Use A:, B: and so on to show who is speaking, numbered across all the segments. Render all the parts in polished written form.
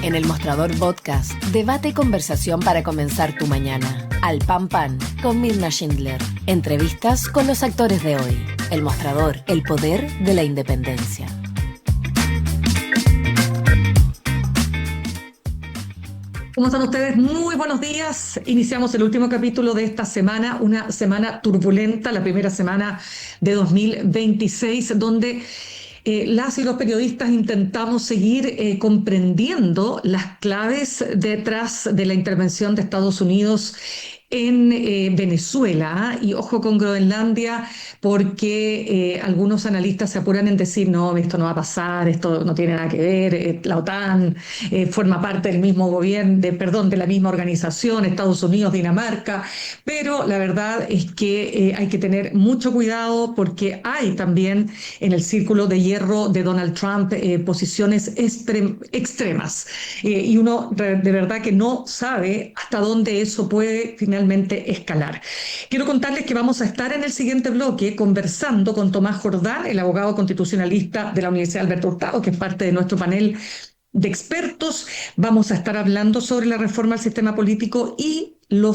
A: En El Mostrador Podcast, debate y conversación para comenzar tu mañana. Al Pan Pan, con Mirna Schindler. Entrevistas con los actores de hoy. El Mostrador, el poder de la independencia.
B: ¿Cómo están ustedes? Muy buenos días. Iniciamos el último capítulo de esta semana, una semana turbulenta, la primera semana de 2026, donde las y los periodistas intentamos seguir comprendiendo las claves detrás de la intervención de Estados Unidos en Venezuela, y ojo con Groenlandia, porque algunos analistas se apuran en decir, no, esto no va a pasar, esto no tiene nada que ver, la OTAN forma parte del mismo gobierno, de la misma organización, Estados Unidos, Dinamarca, pero la verdad es que hay que tener mucho cuidado porque hay también en el círculo de hierro de Donald Trump posiciones extremas, y uno de verdad que no sabe hasta dónde eso puede finalmente escalar. Quiero contarles que vamos a estar en el siguiente bloque conversando con Tomás Jordán, el abogado constitucionalista de la Universidad Alberto Hurtado, que es parte de nuestro panel de expertos. Vamos a estar hablando sobre la reforma al sistema político y lo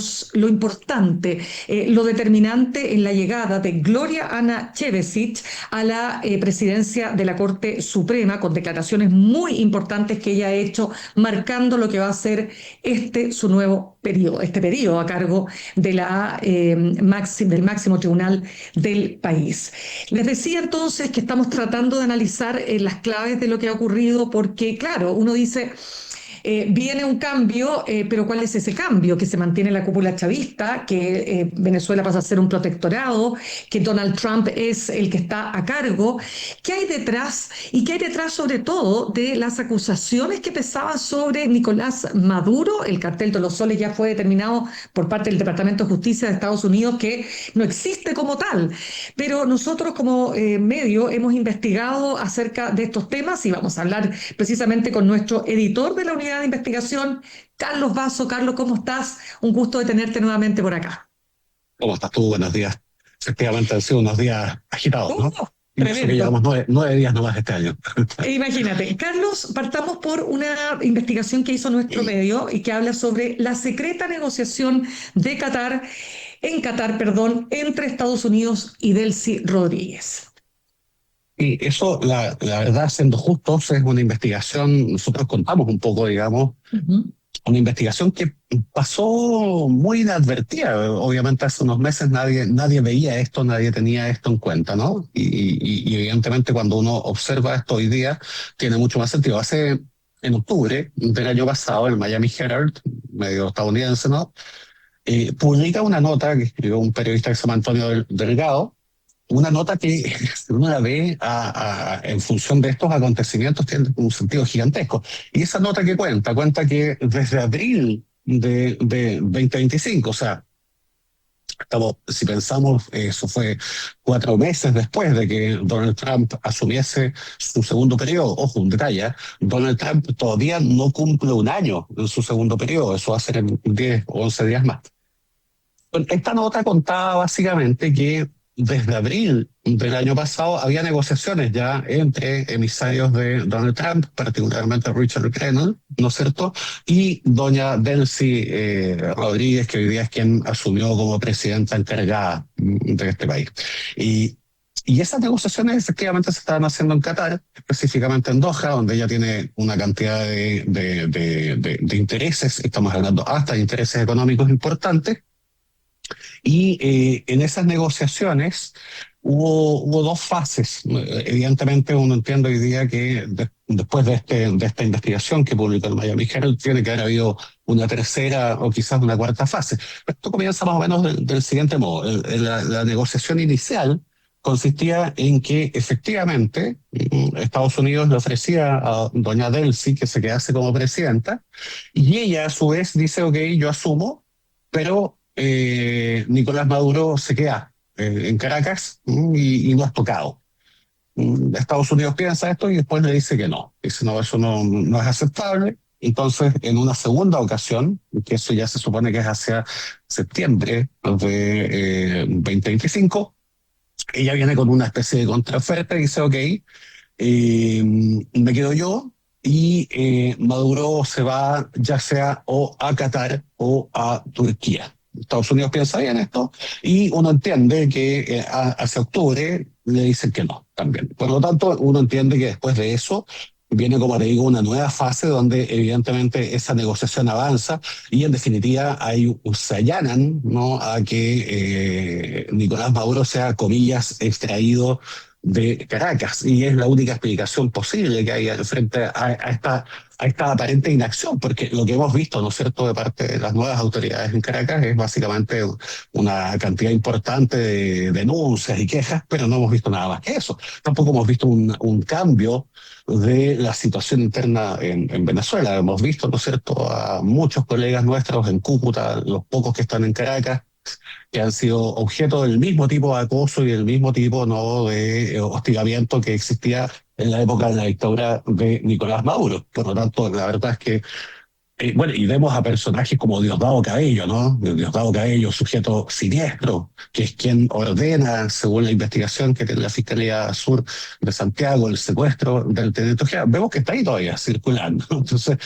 B: importante, lo determinante en la llegada de Gloria Ana Chevesic a la presidencia de la Corte Suprema, con declaraciones muy importantes que ella ha hecho, marcando lo que va a ser su nuevo periodo, este periodo a cargo de del máximo tribunal del país. Les decía entonces que estamos tratando de analizar las claves de lo que ha ocurrido, porque claro, uno dice... viene un cambio, pero ¿cuál es ese cambio? Que se mantiene la cúpula chavista, que Venezuela pasa a ser un protectorado, que Donald Trump es el que está a cargo. ¿Qué hay detrás? ¿Y qué hay detrás sobre todo de las acusaciones que pesaban sobre Nicolás Maduro? El cartel de los soles ya fue determinado por parte del Departamento de Justicia de Estados Unidos que no existe como tal, pero nosotros como medio hemos investigado acerca de estos temas y vamos a hablar precisamente con nuestro editor de la unidad de investigación, Carlos Basso. Carlos, ¿cómo estás? Un gusto de tenerte nuevamente por acá.
C: ¿Cómo estás tú? Buenos días. Efectivamente han sido unos días agitados, ¿no? Y eso que
B: Tremendo.
C: llevamos nueve días nomás este año.
B: Imagínate, Carlos, partamos por una investigación que hizo nuestro medio y que habla sobre la secreta negociación de Qatar, entre Estados Unidos y Delcy Rodríguez.
C: Y eso, la verdad, siendo justos, es una investigación, nosotros contamos un poco, digamos, una investigación que pasó muy inadvertida. Obviamente hace unos meses nadie veía esto, nadie tenía esto en cuenta, ¿no? Y evidentemente cuando uno observa esto hoy día, tiene mucho más sentido. En octubre del año pasado, el Miami Herald, medio estadounidense, ¿no? Publica una nota que escribió un periodista que se llama Antonio Delgado, una nota que uno la ve en función de estos acontecimientos tiene un sentido gigantesco. Y esa nota que cuenta que desde abril de 2025, o sea, si pensamos, eso fue 4 meses después de que Donald Trump asumiese su segundo periodo. Ojo, un detalle, Donald Trump todavía no cumple un año en su segundo periodo, eso va a ser en 10 o 11 días más. Esta nota contaba básicamente que desde abril del año pasado había negociaciones ya entre emisarios de Donald Trump, particularmente Richard Grenell, ¿no es cierto?, y doña Delcy Rodríguez, que hoy día es quien asumió como presidenta encargada de este país. Y esas negociaciones efectivamente se estaban haciendo en Qatar, específicamente en Doha, donde ella tiene una cantidad de intereses, estamos hablando hasta de intereses económicos importantes. Y en esas negociaciones hubo 2 fases. Evidentemente uno entiende hoy día que después de esta investigación que publicó el Miami Herald tiene que haber habido una tercera o quizás una cuarta fase. Esto comienza más o menos del siguiente modo. La negociación inicial consistía en que efectivamente Estados Unidos le ofrecía a doña Delcy que se quedase como presidenta y ella a su vez dice, ok, yo asumo, pero Nicolás Maduro se queda en Caracas y no es tocado. Estados Unidos piensa esto y después le dice que no. Dice, no, eso no es aceptable. Entonces, en una segunda ocasión, que eso ya se supone que es hacia septiembre de 2025, ella viene con una especie de contraoferta y dice, ok, me quedo yo, y Maduro se va ya sea o a Qatar o a Turquía. Estados Unidos piensa bien esto y uno entiende que hacia octubre le dicen que no también. Por lo tanto, uno entiende que después de eso viene, como te digo, una nueva fase donde evidentemente esa negociación avanza y en definitiva se allanan, ¿no?, a que Nicolás Maduro sea, comillas, extraído de Caracas, y es la única explicación posible que hay frente a esta aparente inacción, porque lo que hemos visto, ¿no es cierto?, de parte de las nuevas autoridades en Caracas es básicamente una cantidad importante de denuncias y quejas, pero no hemos visto nada más que eso. Tampoco hemos visto un cambio de la situación interna en Venezuela. Hemos visto, ¿no es cierto?, a muchos colegas nuestros en Cúcuta, los pocos que están en Caracas, que han sido objeto del mismo tipo de acoso y del mismo tipo, ¿no?, de hostigamiento que existía en la época de la dictadura de Nicolás Maduro. Por lo tanto, la verdad es que bueno, y vemos a personajes como Diosdado Cabello, ¿no? Diosdado Cabello, sujeto siniestro, que es quien ordena, según la investigación que tiene la Fiscalía Sur de Santiago, el secuestro del teniente Ojeda. Vemos que está ahí todavía circulando. Entonces,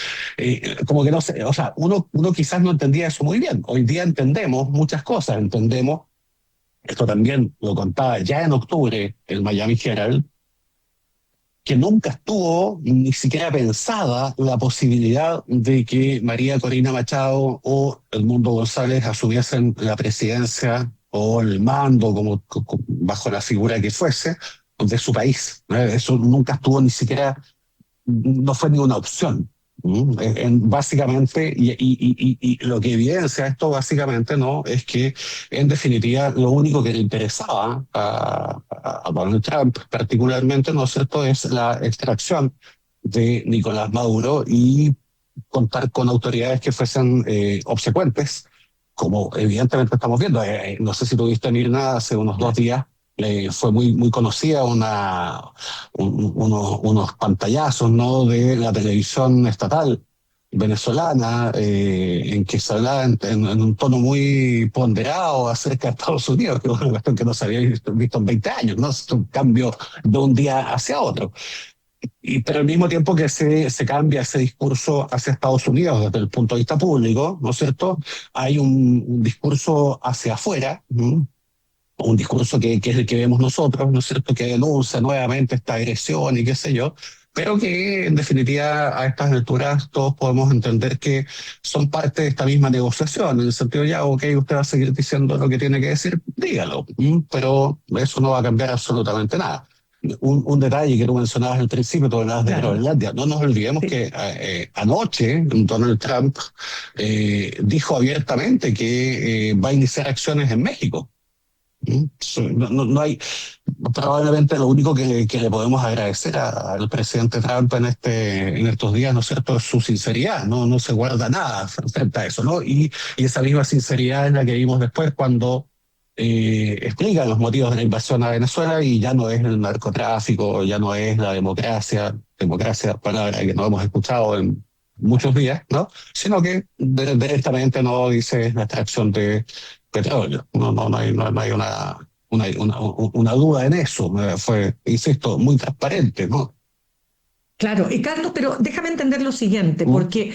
C: como que no sé, o sea, uno quizás no entendía eso muy bien. Hoy día entendemos muchas cosas, entendemos, esto también lo contaba ya en octubre el Miami Herald, que nunca estuvo ni siquiera pensada la posibilidad de que María Corina Machado o Edmundo González asumiesen la presidencia o el mando, bajo la figura que fuese, de su país. Eso nunca estuvo ni siquiera, no fue ni una opción. Básicamente, y lo que evidencia esto básicamente, ¿no?, es que en definitiva lo único que le interesaba a Donald Trump particularmente, ¿no es cierto?, es la extracción de Nicolás Maduro y contar con autoridades que fuesen obsecuentes, como evidentemente estamos viendo. No sé si tuviste, Mirna, hace unos 2 días fue muy conocida unos pantallazos, ¿no?, de la televisión estatal venezolana, en que se hablaba en un tono muy ponderado acerca de Estados Unidos, que es una cuestión que no se había visto en 20 años, ¿no? Es un cambio de un día hacia otro. Pero al mismo tiempo que se cambia ese discurso hacia Estados Unidos desde el punto de vista público, ¿no es cierto?, hay un discurso hacia afuera, ¿no?, un discurso que es el que vemos nosotros, ¿no es cierto?, que denuncia nuevamente esta agresión y qué sé yo, pero que en definitiva a estas alturas todos podemos entender que son parte de esta misma negociación, en el sentido ya, ok, usted va a seguir diciendo lo que tiene que decir, dígalo, pero eso no va a cambiar absolutamente nada. Un detalle que tú mencionabas al principio, tú hablabas de Groenlandia. No nos olvidemos que anoche Donald Trump dijo abiertamente que va a iniciar acciones en México. No hay, probablemente lo único que le podemos agradecer al presidente Trump en estos días, ¿no es cierto?, es su sinceridad. No se guarda nada frente a eso, ¿no? Y esa misma sinceridad es la que vimos después cuando explica los motivos de la invasión a Venezuela, y ya no es el narcotráfico, ya no es la democracia, palabra que no hemos escuchado en muchos días, ¿no?, sino que directamente no dice la extracción de petróleo. No hay una duda en eso. Fue, insisto, muy transparente, ¿no?
B: Claro, y Carlos, pero déjame entender lo siguiente, porque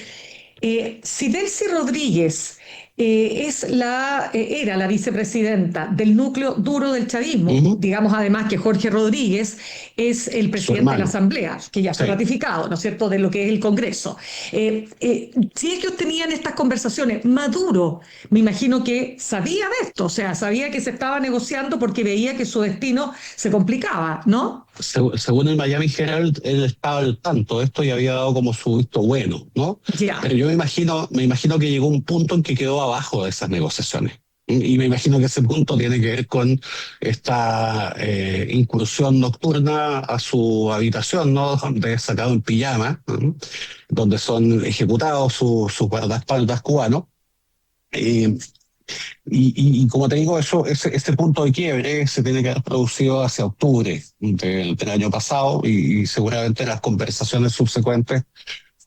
B: si Delcy Rodríguez era la vicepresidenta del núcleo duro del chavismo, digamos además que Jorge Rodríguez es el presidente de la Asamblea, que ya fue ratificado, ¿no es cierto?, de lo que es el Congreso. Si ellos tenían estas conversaciones, Maduro, me imagino que sabía de esto, o sea, sabía que se estaba negociando porque veía que su destino se complicaba, ¿no?
C: Según el Miami Herald, él estaba al tanto de esto y había dado como su visto bueno, ¿no?
B: Yeah.
C: Pero yo me imagino que llegó un punto en que quedó abajo de esas negociaciones. Y me imagino que ese punto tiene que ver con esta incursión nocturna a su habitación, ¿no?, donde es sacado en pijama, ¿no?, donde son ejecutados sus guardaespaldas cubanos. Y como te digo, ese punto de quiebre se tiene que haber producido hacia octubre del año pasado, y seguramente las conversaciones subsecuentes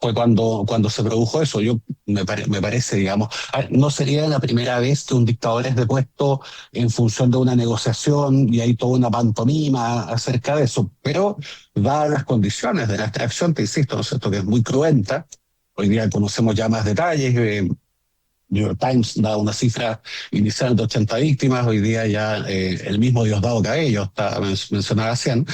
C: fue cuando se produjo eso. Me parece, digamos, no sería la primera vez que un dictador es depuesto en función de una negociación y hay toda una pantomima acerca de eso, pero dadas las condiciones de la extracción, te insisto, ¿no es cierto?, que es muy cruenta. Hoy día conocemos ya más detalles. New York Times da una cifra inicial de 80 víctimas, hoy día ya el mismo Diosdado Cabello está mencionaba 100,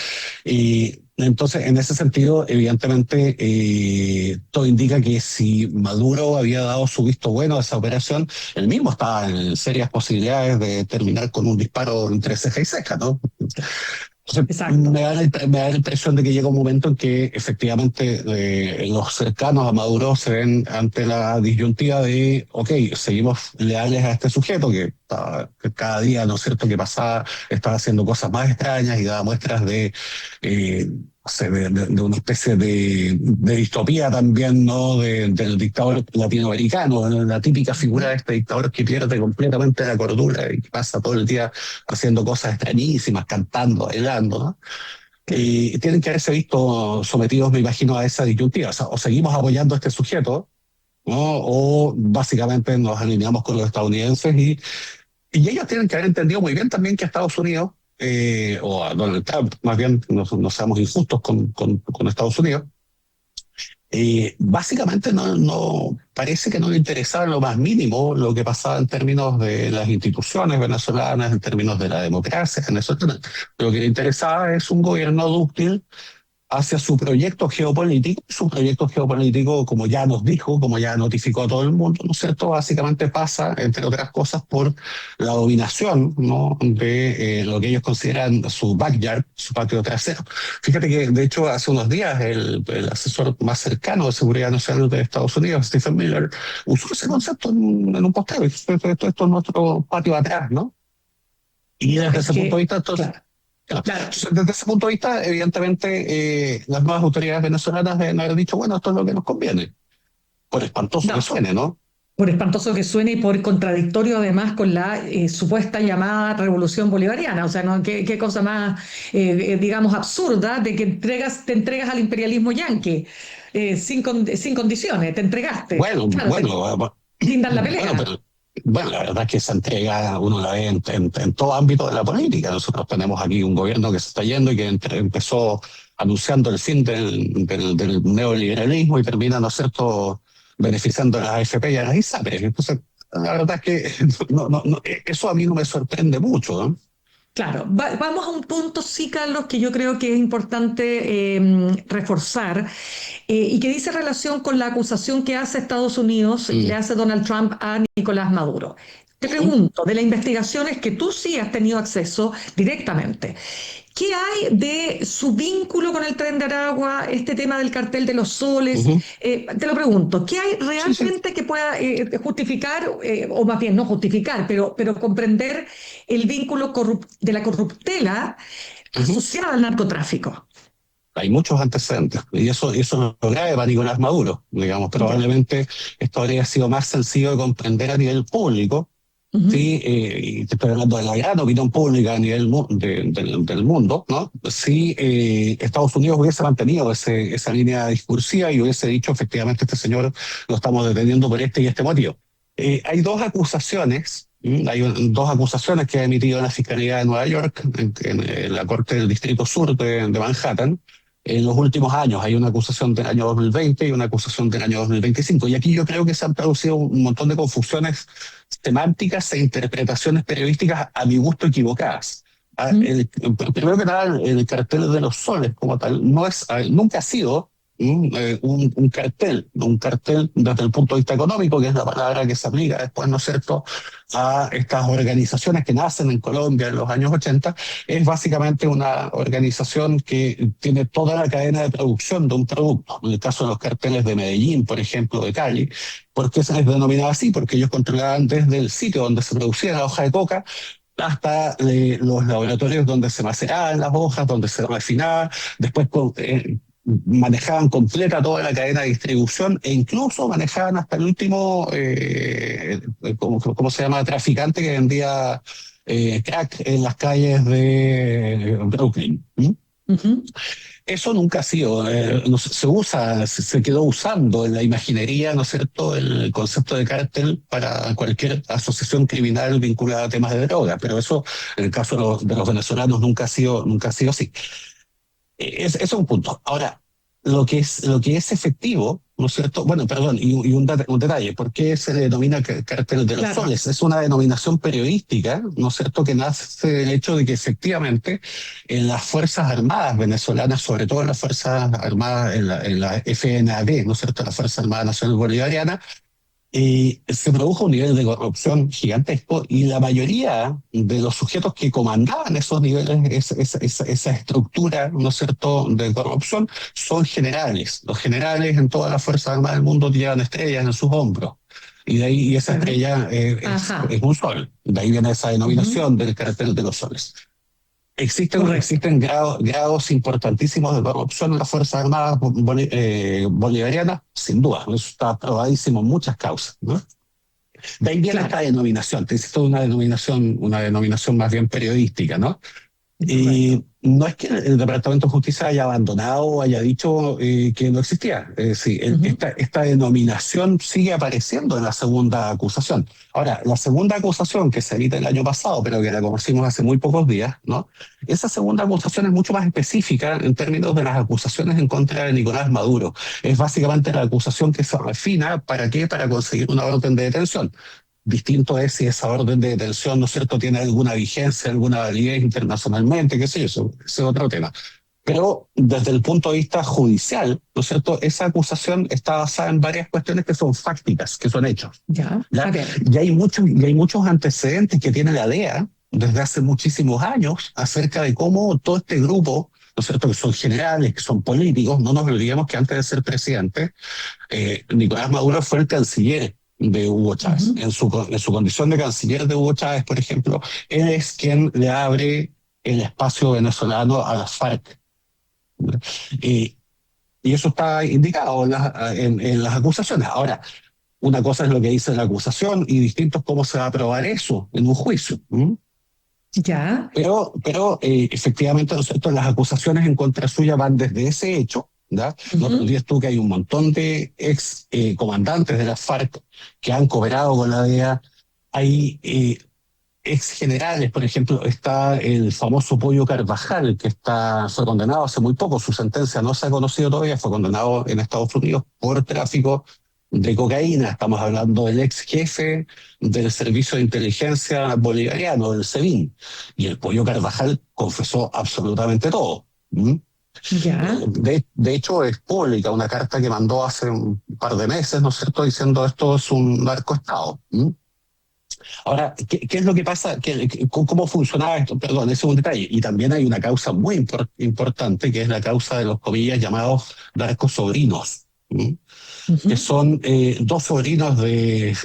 C: y entonces en ese sentido, evidentemente, todo indica que si Maduro había dado su visto bueno a esa operación, él mismo estaba en serias posibilidades de terminar con un disparo entre ceja y ceja, ¿no? Entonces,
B: Exacto.
C: me da la impresión de que llega un momento en que efectivamente los cercanos a Maduro se ven ante la disyuntiva de, ok, seguimos leales a este sujeto que cada día, ¿no es cierto?, que pasaba, estaba haciendo cosas más extrañas y daba muestras no sé, de una especie de distopía también, ¿no?, del dictador latinoamericano, la típica figura de este dictador que pierde completamente la cordura y que pasa todo el día haciendo cosas extrañísimas, cantando, bailando, ¿no? Y tienen que haberse visto sometidos, me imagino, a esa disyuntiva. O sea, o seguimos apoyando a este sujeto, ¿no?, o básicamente nos alineamos con los estadounidenses y ellos tienen que haber entendido muy bien también que Estados Unidos, o a Donald Trump, más bien, no seamos injustos con Estados Unidos, básicamente parece que no le interesaba en lo más mínimo lo que pasaba en términos de las instituciones venezolanas, en términos de la democracia, en eso. Lo que le interesaba es un gobierno dúctil hacia su proyecto geopolítico, como ya nos dijo, como ya notificó a todo el mundo, ¿no es cierto?, básicamente pasa, entre otras cosas, por la dominación, ¿no?, de lo que ellos consideran su backyard, su patio trasero. Fíjate que, de hecho, hace unos días el asesor más cercano de seguridad nacional de Estados Unidos, Stephen Miller, usó ese concepto en un posteo. Esto es nuestro patio atrás, ¿no? Y desde ese punto de vista, entonces,
B: Claro, claro.
C: desde ese punto de vista, evidentemente, las nuevas autoridades venezolanas deben haber dicho, bueno, esto es lo que nos conviene, por espantoso que
B: No,
C: suene, ¿no?
B: por espantoso que suene y por contradictorio además con la supuesta llamada revolución bolivariana. O sea, ¿no? ¿Qué cosa más, digamos, absurda de que te entregas al imperialismo yanqui sin condiciones, te entregaste. Claro, sin dar la
C: bueno,
B: pelea.
C: pero bueno, la verdad es que esa entrega uno la ve en todo ámbito de la política. Nosotros tenemos aquí un gobierno que se está yendo y que empezó anunciando el fin del neoliberalismo y termina, ¿no es cierto?, beneficiando a las AFP y a las ISAPRES. Entonces, la verdad es que eso a mí no me sorprende mucho, ¿no?
B: Claro, vamos a un punto, sí, Carlos, que yo creo que es importante reforzar y que dice relación con la acusación que hace Estados Unidos y le
C: Mm.
B: hace Donald Trump a Nicolás Maduro. Te pregunto, de las investigaciones que tú sí has tenido acceso directamente, ¿qué hay de su vínculo con el Tren de Aragua, este tema del cartel de los soles?
C: Ujú.
B: Te lo pregunto, ¿qué hay
C: Sí, sí.
B: realmente que pueda justificar, o más bien no justificar, pero comprender el vínculo de la corruptela
C: Ujú.
B: asociada al narcotráfico?
C: Hay muchos antecedentes, y eso es lo grave para Nicolás Maduro, digamos.
B: Ya.
C: Probablemente esto habría sido más sencillo de comprender a nivel público,
B: Ujú.
C: sí, y te estoy hablando de la gran opinión pública a nivel del mundo, ¿no? Si Estados Unidos hubiese mantenido esa línea discursiva y hubiese dicho, efectivamente, este señor lo estamos deteniendo por este y este motivo. Hay dos acusaciones. Dos acusaciones que ha emitido la Fiscalía de Nueva York en la Corte del Distrito Sur de Manhattan en los últimos años. Hay una acusación del año 2020 y una acusación del año 2025. Y aquí yo creo que se han producido un montón de confusiones semánticas e interpretaciones periodísticas a mi gusto equivocadas.
B: Ujú.
C: Primero que nada, el cartel de los soles como tal nunca ha sido un cartel desde el punto de vista económico, que es la palabra que se aplica después, ¿no es cierto?, a estas organizaciones que nacen en Colombia en los años 80. Es básicamente una organización que tiene toda la cadena de producción de un producto. En el caso de los carteles de Medellín, por ejemplo, de Cali, ¿por qué se les denominaba así? Porque ellos controlaban desde el sitio donde se producía la hoja de coca hasta los laboratorios donde se maceraban las hojas, donde se refinaban, después manejaban completa toda la cadena de distribución e incluso manejaban hasta el último, ¿cómo se llama?, traficante que vendía crack en las calles de Brooklyn. ¿Mm?
B: Ujú.
C: Eso nunca ha sido, no se usa, se quedó usando en la imaginería, ¿no es cierto?, el concepto de cártel para cualquier asociación criminal vinculada a temas de droga, pero eso, en el caso de los venezolanos, nunca ha sido así. Ese es un punto. Ahora, lo que es efectivo, ¿no es cierto? Bueno, perdón, y un detalle, ¿por qué se le denomina cártel de los
B: Claro.
C: soles? Es una denominación periodística, ¿no es cierto?, que nace del hecho de que efectivamente en las Fuerzas Armadas venezolanas, sobre todo en las Fuerzas Armadas, en la FNAD, ¿no es cierto?, la Fuerza Armada Nacional Bolivariana, se produjo un nivel de corrupción gigantesco y la mayoría de los sujetos que comandaban esos niveles, esa estructura, ¿no es cierto?, de corrupción, son generales. Los generales en todas las Fuerzas Armadas del mundo llevan estrellas en sus hombros. Y de ahí y esa estrella
B: Ajá.
C: es un sol. De ahí viene esa
B: Ujú.
C: denominación del cartel de los soles.
B: Correcto.
C: Existen grados importantísimos de corrupción en las Fuerzas Armadas bolivarianas, sin duda. Eso está probadísimo en muchas causas, ¿no? De ahí viene esta
B: Claro.
C: denominación, te insisto, una denominación más bien periodística, ¿no?
B: Correcto.
C: Y no es que el Departamento de Justicia haya abandonado o haya dicho que no existía. Sí,
B: Ujú.
C: esta denominación sigue apareciendo en la segunda acusación. Ahora, la segunda acusación que se emite el año pasado, pero que la conocimos hace muy pocos días, ¿no? Esa segunda acusación es mucho más específica en términos de las acusaciones en contra de Nicolás Maduro. Es básicamente la acusación que se refina, ¿para qué? Para conseguir una orden de detención. Distinto es si esa orden de detención, ¿no es cierto?, tiene alguna vigencia, alguna validez internacionalmente, qué sé yo, eso es otro tema. Pero desde el punto de vista judicial, ¿no es cierto?, esa acusación está basada en varias cuestiones que son fácticas, que son hechos.
B: Ya.
C: ¿Ya?
B: A ver.
C: Y hay muchos antecedentes que tiene la DEA desde hace muchísimos años acerca de cómo todo este grupo, ¿no es cierto?, que son generales, que son políticos, no nos olvidemos que antes de ser presidente, Nicolás Maduro fue el canciller de Hugo Chávez.
B: Ujú.
C: En su condición de canciller de Hugo Chávez, por ejemplo, él es quien le abre el espacio venezolano a las FARC. Y, y eso está indicado en las acusaciones. Ahora, una cosa es lo que dice la acusación y distinto es cómo se va a probar eso en un juicio. ¿Mm?
B: Ya.
C: Pero efectivamente, ¿no es cierto?, las acusaciones en contra suya van desde ese hecho, ¿ya? No te
B: Ujú.
C: olvides tú que hay un montón de ex comandantes de las FARC que han cooperado con la DEA. Hay ex generales, por ejemplo, está el famoso Pollo Carvajal, que fue condenado hace muy poco, su sentencia no se ha conocido todavía, fue condenado en Estados Unidos por tráfico de cocaína. Estamos hablando del ex jefe del Servicio de Inteligencia Bolivariano, del SEBIN. Y el Pollo Carvajal confesó absolutamente todo. ¿Mm?
B: Ya.
C: De hecho, es pública una carta que mandó hace un par de meses, ¿no es cierto?, diciendo esto es un narcoestado. ¿Mm? Ahora, ¿qué es lo que pasa? ¿Cómo funcionaba esto? Perdón, ese es un detalle. Y también hay una causa muy importante, que es la causa de los, comillas, llamados narcosobrinos, ¿sí?, que
B: Ujú.
C: son dos sobrinos de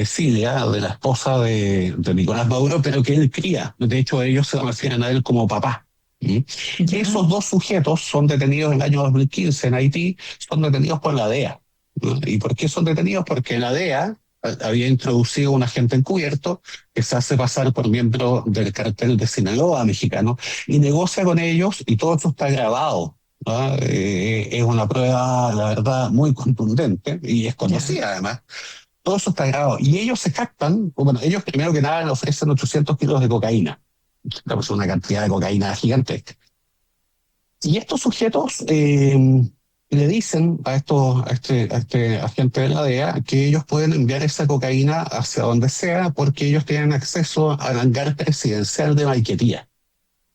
C: Cilia, de la esposa de Nicolás Maduro, pero que él cría. De hecho, ellos se refieren a él como papá. ¿Sí?
B: Ya.
C: Esos dos sujetos son detenidos en el año 2015 en Haití, son detenidos por la DEA. ¿No? ¿Y por qué son detenidos? Porque la DEA había introducido un agente encubierto que se hace pasar por miembro del cartel de Sinaloa mexicano y negocia con ellos, y todo eso está grabado, ¿no? Es una prueba, la verdad, muy contundente y es
B: Ya.
C: conocida además. Todo eso está grabado. Y ellos se captan, bueno, ellos primero que nada le ofrecen 800 kilos de cocaína. Estamos en una cantidad de cocaína gigantesca. Y estos sujetos le dicen a este agente de la DEA que ellos pueden enviar esa cocaína hacia donde sea porque ellos tienen acceso al hangar presidencial de Maiquetía.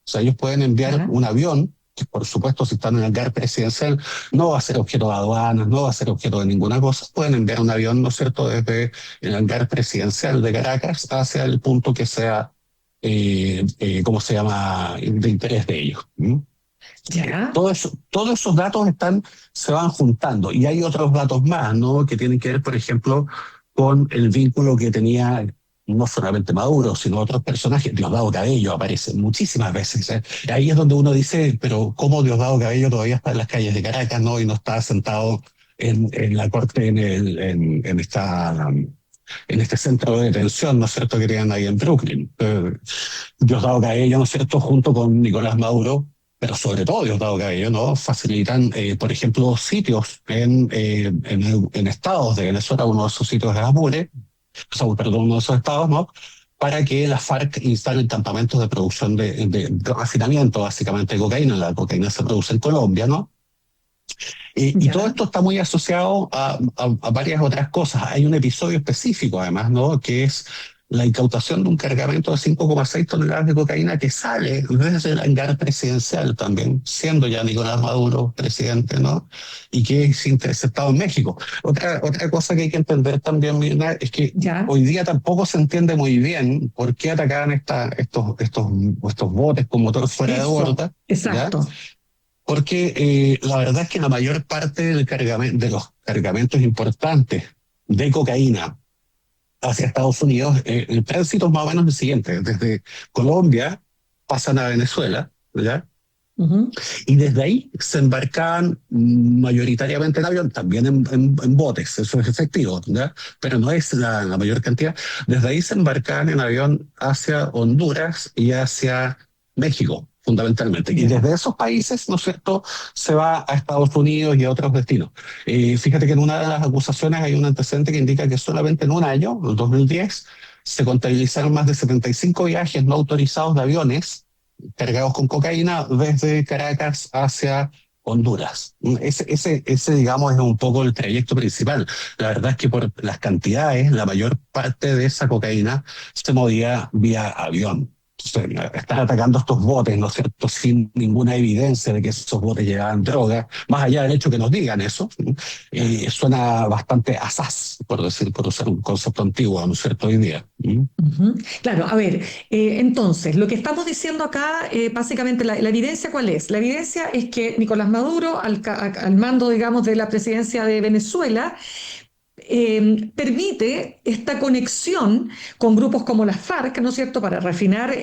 C: O sea, ellos pueden enviar
B: Ya.
C: un avión, que por supuesto si están en el hangar presidencial no va a ser objeto de aduanas, no va a ser objeto de ninguna cosa. Pueden enviar un avión, ¿no es cierto?, desde el hangar presidencial de Caracas hacia el punto que sea, ¿cómo se llama?, de interés de ellos. ¿Mm?
B: Ya.
C: Todos esos datos se van juntando y hay otros datos más, ¿no?, que tienen que ver, por ejemplo, con el vínculo que tenía no solamente Maduro, sino otros personajes. Diosdado Cabello aparece muchísimas veces, ¿eh? Y ahí es donde uno dice, pero ¿cómo Diosdado Cabello todavía está en las calles de Caracas, ¿no?, y no está sentado en la corte, en este centro de detención, ¿no es cierto?, que tienen ahí en Brooklyn. Diosdado Cabello, ¿no es cierto?, junto con Nicolás Maduro, pero sobre todo Diosdado Cabello, ¿no? Facilitan, por ejemplo, sitios en estados de Venezuela, uno de esos sitios es Apure, o sea, perdón, uno de esos estados, ¿no? Para que las FARC instalen campamentos de producción de refinamiento, básicamente, de cocaína. La cocaína se produce en Colombia, ¿no? Y todo
B: Ya,
C: esto está muy asociado a varias otras cosas. Hay un episodio específico, además, ¿no? Que es la incautación de un cargamento de 5,6 toneladas de cocaína que sale desde el hangar presidencial también, siendo ya Nicolás Maduro presidente, ¿no? Y que es interceptado en México. Otra cosa que hay que entender también, Mirna, es que
B: ya,
C: hoy día tampoco se entiende muy bien por qué atacaban estos botes con motor fuera de
B: eso,
C: borda, ¿ya?
B: exacto.
C: Porque la verdad es que la mayor parte de los cargamentos importantes de cocaína hacia Estados Unidos, el tránsito es más o menos el siguiente. Desde Colombia pasan a Venezuela, ¿ya?
B: Ujú.
C: Y desde ahí se embarcaban mayoritariamente en avión, también en botes, eso es efectivo, ¿ya? Pero no es la mayor cantidad. Desde ahí se embarcaban en avión hacia Honduras y hacia México, fundamentalmente. Y
B: Ya.
C: desde esos países, ¿no es cierto?, se va a Estados Unidos y a otros destinos. Fíjate que en una de las acusaciones hay un antecedente que indica que solamente en un año, el 2010, se contabilizaron más de 75 viajes no autorizados de aviones cargados con cocaína desde Caracas hacia Honduras. Ese, digamos, es un poco el trayecto principal. La verdad es que por las cantidades, la mayor parte de esa cocaína se movía vía avión. Entonces, están atacando estos botes, ¿no es cierto?, sin ninguna evidencia de que esos botes llevaban droga, más allá del hecho que nos digan eso, suena bastante asaz, por usar un concepto antiguo, ¿no es cierto?, hoy día. ¿Mm?
B: Ujú. Claro, a ver, entonces, lo que estamos diciendo acá, básicamente, la evidencia, ¿cuál es? La evidencia es que Nicolás Maduro, al mando, digamos, de la presidencia de Venezuela, permite esta conexión con grupos como las FARC, ¿no es cierto?, para refinar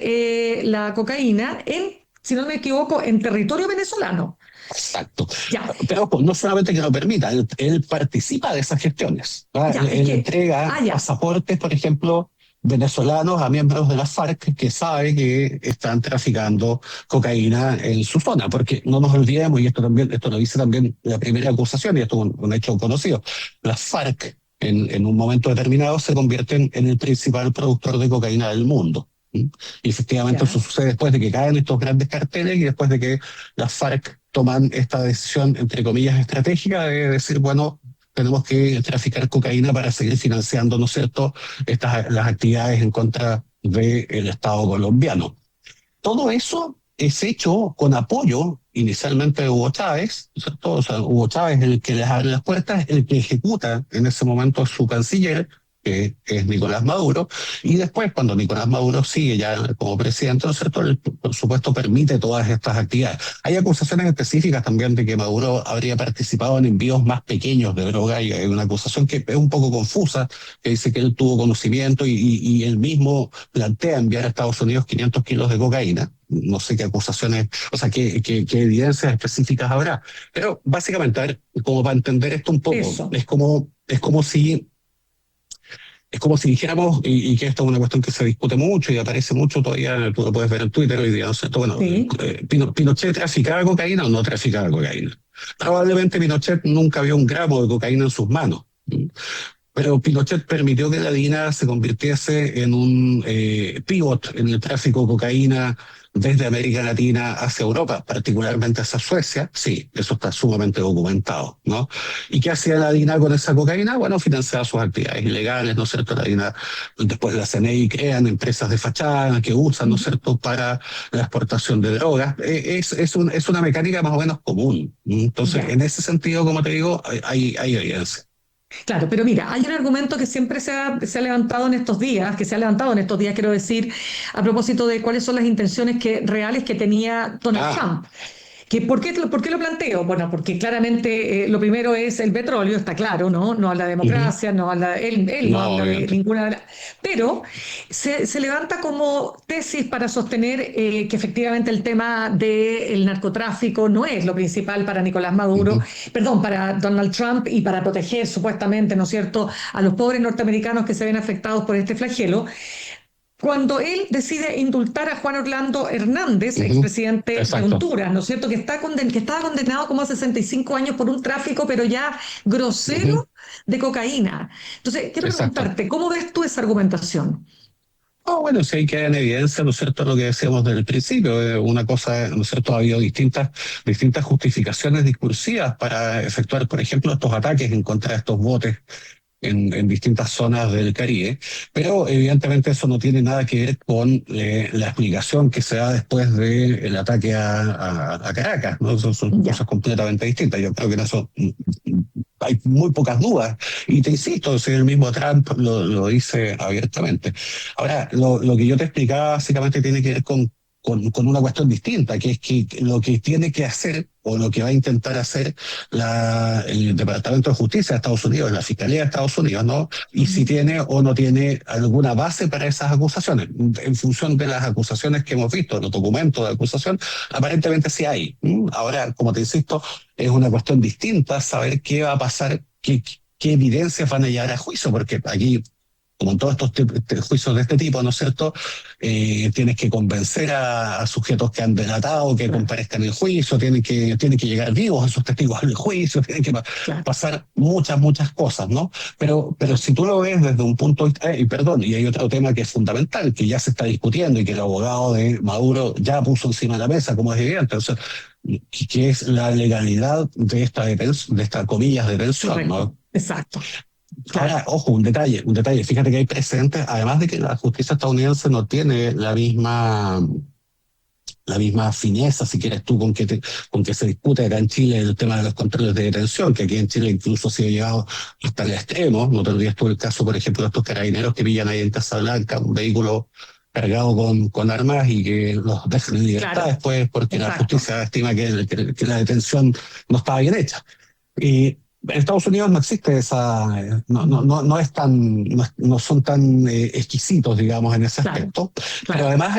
B: la cocaína en, si no me equivoco, en territorio venezolano.
C: Exacto.
B: Ya,
C: Pero pues, no solamente que lo permita, él participa de esas gestiones, ¿verdad?
B: ya, es
C: Él
B: que,
C: entrega
B: ya.
C: pasaportes, por ejemplo, venezolanos a miembros de la FARC que sabe que están traficando cocaína en su zona, porque no nos olvidemos, y esto lo dice también la primera acusación, y esto es un hecho conocido, las FARC en un momento determinado se convierten en el principal productor de cocaína del mundo. ¿Sí? Y efectivamente eso
B: Ya.
C: sucede después de que caen estos grandes carteles y después de que las FARC toman esta decisión, entre comillas, estratégica de decir, bueno, tenemos que traficar cocaína para seguir financiando, ¿no es cierto?, las actividades en contra del Estado colombiano. Todo eso es hecho con apoyo inicialmente de Hugo Chávez, ¿no es cierto? O sea, Hugo Chávez es el que les abre las puertas, el que ejecuta en ese momento su canciller, que es Nicolás Maduro, y después cuando Nicolás Maduro sigue ya como presidente, ¿no es cierto?, él, por supuesto, permite todas estas actividades. Hay acusaciones específicas también de que Maduro habría participado en envíos más pequeños de droga, y hay una acusación que es un poco confusa, que dice que él tuvo conocimiento y él mismo plantea enviar a Estados Unidos 500 kilos de cocaína. No sé qué acusaciones, o sea, qué evidencias específicas habrá. Pero básicamente, a ver, como para entender esto un poco,
B: Eso.
C: es como si dijéramos, y que esto es una cuestión que se discute mucho y aparece mucho todavía, tú lo puedes ver en Twitter hoy día, ¿no es cierto? Bueno,
B: Sí.
C: ¿Pinochet traficaba cocaína o no traficaba cocaína? Probablemente Pinochet nunca vio un gramo de cocaína en sus manos. Pero Pinochet permitió que la DINA se convirtiese en un pivot en el tráfico de cocaína desde América Latina hacia Europa, particularmente hacia Suecia. Sí, eso está sumamente documentado, ¿no? ¿Y qué hacía la DINA con esa cocaína? Bueno, financiaba sus actividades ilegales, ¿no es cierto? La DINA, después la CNI crean empresas de fachada que usan, ¿no es cierto?, para la exportación de drogas. Es una mecánica más o menos común. Entonces,
B: Ya.
C: en ese sentido, como te digo, hay evidencia.
B: Claro, pero mira, hay un argumento que siempre se ha levantado en estos días, que se ha levantado en estos días, quiero decir, a propósito de cuáles son las intenciones reales que tenía Donald
C: Ah,
B: Trump. ¿Por qué lo planteo? Bueno, porque claramente lo primero es el petróleo, está claro, ¿no? No habla de
C: ujú.
B: democracia, no habla, él no
C: No,
B: habla de
C: obviamente.
B: ninguna pero se levanta como tesis para sostener que efectivamente el tema del narcotráfico no es lo principal para Nicolás Maduro,
C: Ujú.
B: perdón, para Donald Trump y para proteger supuestamente, ¿no es cierto?, a los pobres norteamericanos que se ven afectados por este flagelo. cuando él decide indultar a Juan Orlando Hernández, expresidente de
C: Exacto.
B: Honduras, ¿no es cierto?, que estaba condenado como a 65 años por un tráfico, pero ya grosero, de cocaína. Entonces, quiero
C: Exacto.
B: preguntarte, ¿cómo ves tú esa argumentación?
C: Bueno, sí queda en evidencia, ¿no es cierto?, lo que decíamos desde el principio. Una cosa, ¿no es cierto?, ha habido distintas justificaciones discursivas para efectuar, por ejemplo, estos ataques en contra de estos botes en distintas zonas del Caribe, pero evidentemente eso no tiene nada que ver con la explicación que se da después del ataque a Caracas, ¿no? Son
B: Ya.
C: cosas completamente distintas. Yo creo que en eso hay muy pocas dudas. Y te insisto, si el mismo Trump lo dice abiertamente. Ahora, lo que yo te explicaba básicamente tiene que ver con una cuestión distinta, que es que lo que tiene que hacer o lo que va a intentar hacer el Departamento de Justicia de Estados Unidos, la Fiscalía de Estados Unidos, ¿no? Y si tiene o no tiene alguna base para esas acusaciones. En función de las acusaciones que hemos visto, los documentos de acusación, aparentemente sí hay. Ahora, como te insisto, es una cuestión distinta saber qué va a pasar, qué evidencias van a llegar a juicio, porque aquí, como en todos estos juicios de este tipo, ¿no es cierto?, tienes que convencer a sujetos que han delatado que comparezcan en el juicio, tienen que llegar vivos esos testigos al juicio, tienen que pasar muchas cosas, ¿no? Pero si tú lo ves desde un punto de vista, y hay otro tema que es fundamental, que ya se está discutiendo y que el abogado de Maduro ya puso encima de la mesa, como es evidente, o sea, que es la legalidad de esta comillas detención, ¿no?
B: Exacto. Claro.
C: Ahora, ojo, un detalle, fíjate que hay precedentes, además de que la justicia estadounidense no tiene la misma fineza, si quieres tú, con que se discute acá en Chile el tema de los controles de detención, que aquí en Chile incluso se ha llegado hasta el extremo. No te olvides tú el caso, por ejemplo, de estos carabineros que pillan ahí en Casablanca un vehículo cargado con armas y que los dejan en libertad después porque
B: Exacto.
C: la justicia estima que la detención no estaba bien hecha. Y en Estados Unidos no existe no son tan exquisitos, digamos, en ese aspecto. Pero además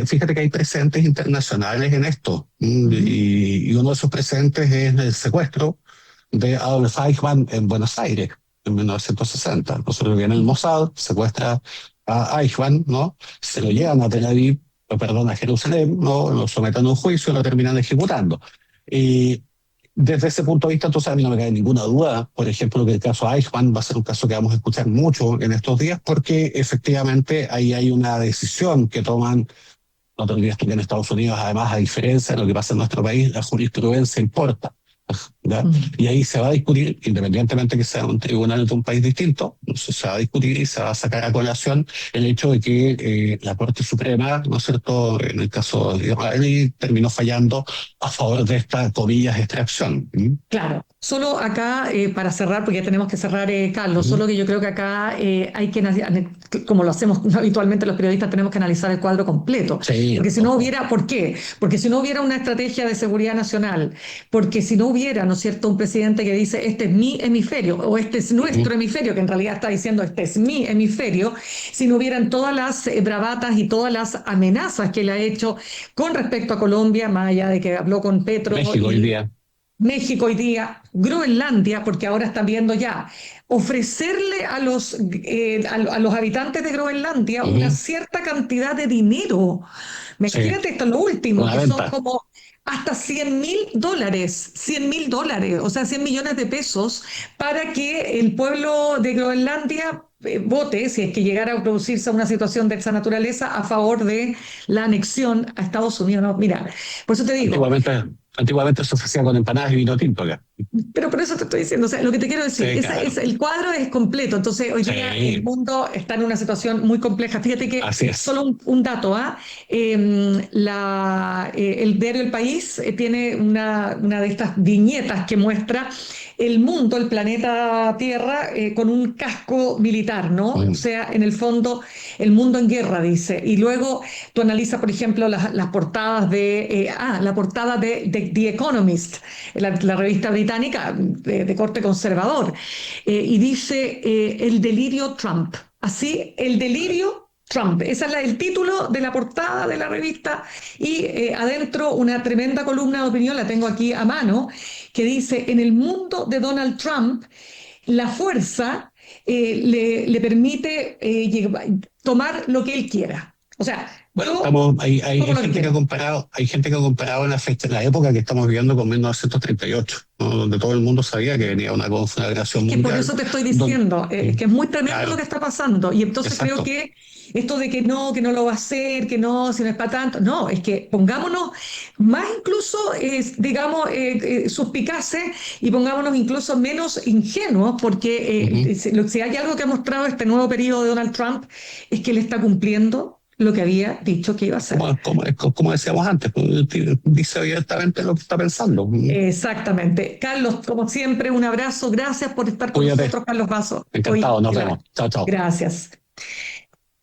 C: fíjate que hay precedentes internacionales en esto. Y uno de esos precedentes es el secuestro de Adolf Eichmann en Buenos Aires en 1960. Nosotros viene el Mossad, secuestra a Eichmann, ¿no? Se lo llevan a Tel Aviv, a Jerusalén, ¿no? Lo someten a un juicio y lo terminan ejecutando. Desde ese punto de vista, entonces a mí no me cae ninguna duda, por ejemplo, que el caso Eichmann va a ser un caso que vamos a escuchar mucho en estos días, porque efectivamente ahí hay una decisión que toman, no te olvides tú que en Estados Unidos, además, a diferencia de lo que pasa en nuestro país, la jurisprudencia importa. ¿Ya? Y ahí se va a discutir, independientemente que sea un tribunal de un país distinto, se va a discutir y se va a sacar a colación el hecho de que la Corte Suprema, ¿no es cierto?, en el caso de Israel, terminó fallando a favor de esta, comillas, extracción.
B: Claro. Solo acá, para cerrar, porque ya tenemos que cerrar, Carlos, solo que yo creo que acá hay que, como lo hacemos habitualmente los periodistas, tenemos que analizar el cuadro completo.
C: Sí,
B: porque si no hubiera, ¿por qué? Porque si no hubiera una estrategia de seguridad nacional, porque si no hubiera, ¿no es cierto?, un presidente que dice, este es mi hemisferio, o este es nuestro hemisferio, que en realidad está diciendo, este es mi hemisferio, si no hubieran todas las bravatas y todas las amenazas que él ha hecho con respecto a Colombia, más allá de que habló con Petro.
C: México hoy día.
B: México hoy día, Groenlandia, porque ahora están viendo ya, ofrecerle a los habitantes de Groenlandia una cierta cantidad de dinero. Imagínate, esto es lo último, que son como hasta $100.000, $100.000, o sea, 100 millones de pesos, para que el pueblo de Groenlandia vote, si es que llegara a producirse una situación de esa naturaleza, a favor de la anexión a Estados Unidos. No, mira, por eso te digo.
C: Antiguamente se ofrecía con empanadas y vino tinto acá.
B: Pero por eso te estoy diciendo, o sea, lo que te quiero decir, el cuadro es completo. Entonces, hoy día el mundo está en una situación muy compleja. Fíjate que solo un dato, el diario El País tiene una de estas viñetas que muestra el mundo, el planeta Tierra, con un casco militar, ¿no? O sea, en el fondo, el mundo en guerra, dice. Y luego tú analizas, por ejemplo, las portadas la portada de The Economist, la revista británica de corte conservador, y dice el delirio Trump. Así, el delirio Trump. Ese es el título de la portada de la revista, y adentro una tremenda columna de opinión, la tengo aquí a mano, que dice: en el mundo de Donald Trump, la fuerza le permite tomar lo que él quiera. O sea,
C: Bueno,
B: yo
C: hay
B: tomo lo que
C: gente que
B: quiera.
C: ha comparado, hay gente que ha comparado la época que estamos viviendo con 1938, ¿no? Donde todo el mundo sabía que venía una conflagración
B: Que por
C: mundial.
B: eso te estoy
C: Donde,
B: diciendo, que es muy tremendo lo
C: claro,
B: que está pasando. Y entonces creo
C: exacto.
B: que esto de que no lo va a hacer, que no, si no es para tanto, no, es que pongámonos más incluso, digamos, suspicaces y pongámonos incluso menos ingenuos, porque
C: Ujú.
B: si hay algo que ha mostrado este nuevo periodo de Donald Trump es que él está cumpliendo lo que había dicho que iba a hacer.
C: Como decíamos antes, pues, dice abiertamente lo que está pensando.
B: Exactamente. Carlos, como siempre, un abrazo. Gracias por estar con
C: Cuídate,
B: nosotros, Carlos Vaso.
C: encantado,
B: Hoy,
C: nos vemos. Chao, chao.
B: gracias.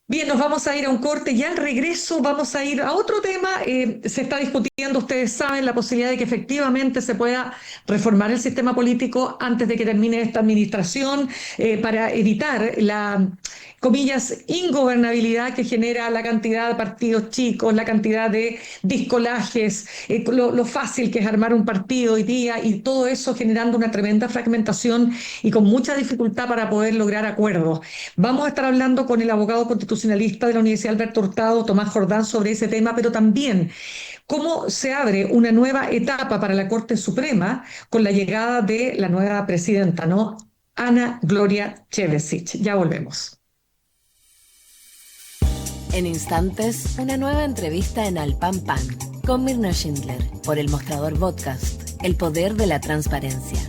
B: Bien, nos vamos a ir a un corte y al regreso vamos a ir a otro tema. Se está discutiendo, ustedes saben, la posibilidad de que efectivamente se pueda reformar el sistema político antes de que termine esta administración para evitar la, comillas, ingobernabilidad que genera la cantidad de partidos chicos, la cantidad de discolajes, lo fácil que es armar un partido hoy día y todo eso generando una tremenda fragmentación y con mucha dificultad para poder lograr acuerdos. Vamos a estar hablando con el abogado constitucionalista de la Universidad Alberto Hurtado, Tomás Jordán, sobre ese tema, pero también cómo se abre una nueva etapa para la Corte Suprema con la llegada de la nueva presidenta, ¿no? Ana Gloria Chevesic. Ya volvemos.
A: En instantes, una nueva entrevista en Al Pan Pan con Mirna Schindler por El Mostrador Podcast, el poder de la transparencia.